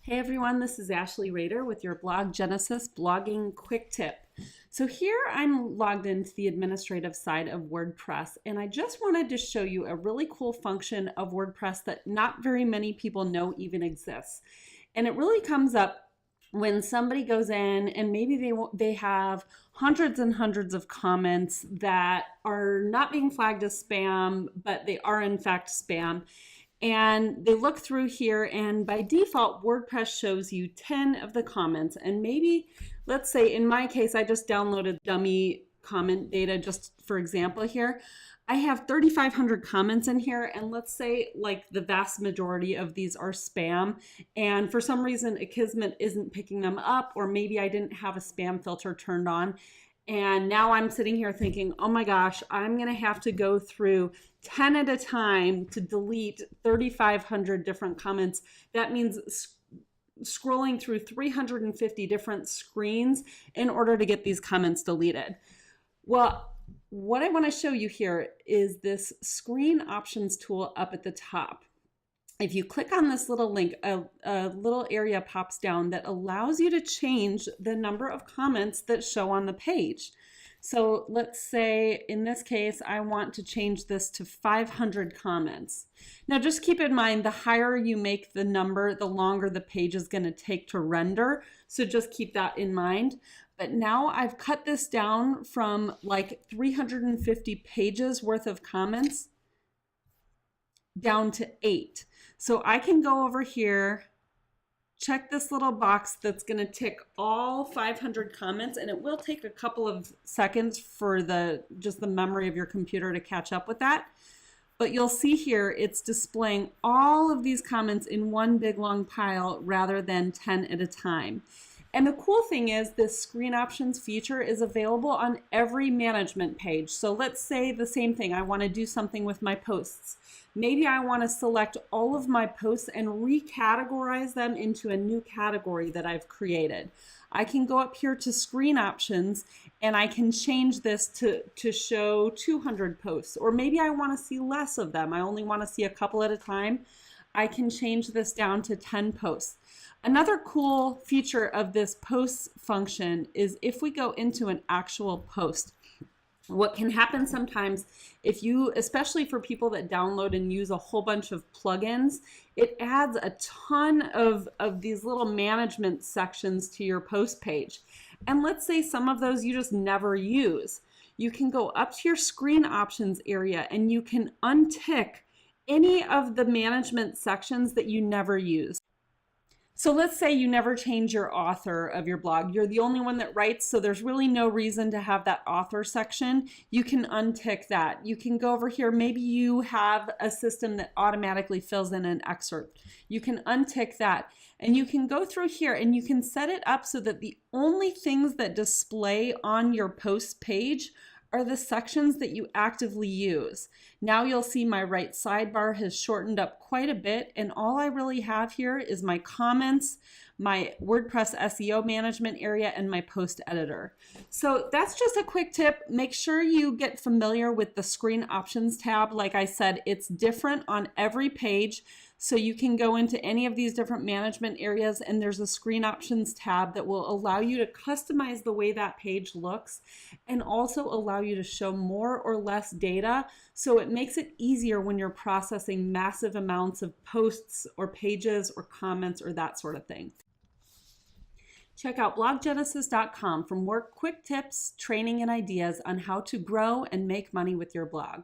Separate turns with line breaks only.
Hey everyone, this is Ashley Rader with your Blog Genesis blogging quick tip. So here I'm logged into the administrative side of WordPress, and I just wanted to show you a really cool function of WordPress that not very many people know even exists. And it really comes up when somebody goes in and maybe they have hundreds and hundreds of comments that are not being flagged as spam, but they are in fact spam. And they look through here, and by default, WordPress shows you 10 of the comments. And maybe, let's say in my case, I just downloaded dummy comment data just for example here. I have 3,500 comments in here, and let's say like the vast majority of these are spam. And for some reason, Akismet isn't picking them up, or maybe I didn't have a spam filter turned on. And now I'm sitting here thinking, oh my gosh, I'm going to have to go through 10 at a time to delete 3,500 different comments. That means scrolling through 350 different screens in order to get these comments deleted. Well, what I want to show you here is this screen options tool up at the top. If you click on this little link, a little area pops down that allows you to change the number of comments that show on the page. So let's say in this case, I want to change this to 500 comments. Now just keep in mind, the higher you make the number, the longer the page is going to take to render. So just keep that in mind. But now I've cut this down from like 350 pages worth of comments down to 8. So I can go over here, check this little box that's going to tick all 500 comments, and it will take a couple of seconds for just the memory of your computer to catch up with that. But you'll see here it's displaying all of these comments in one big long pile rather than 10 at a time. And the cool thing is this screen options feature is available on every management page. So let's say the same thing. I want to do something with my posts. Maybe I want to select all of my posts and recategorize them into a new category that I've created. I can go up here to screen options and I can change this to show 200 posts, or maybe I want to see less of them. I only want to see a couple at a time. I can change this down to 10 posts. Another cool feature of this posts function is if we go into an actual post, what can happen sometimes if you, especially for people that download and use a whole bunch of plugins, it adds a ton of these little management sections to your post page. And let's say some of those you just never use. You can go up to your screen options area and you can untick any of the management sections that you never use. So let's say you never change your author of your blog. You're the only one that writes, so there's really no reason to have that author section. You can untick that. You can go over here. Maybe you have a system that automatically fills in an excerpt. You can untick that. And you can go through here and you can set it up so that the only things that display on your post page are the sections that you actively use. Now you'll see my right sidebar has shortened up quite a bit, and all I really have here is my comments, my WordPress SEO management area, and my post editor. So that's just a quick tip. Make sure you get familiar with the screen options tab. Like I said, it's different on every page. So you can go into any of these different management areas and there's a screen options tab that will allow you to customize the way that page looks and also allow you to show more or less data. So it makes it easier when you're processing massive amounts of posts or pages or comments or that sort of thing. Check out bloggenesis.com for more quick tips, training, and ideas on how to grow and make money with your blog.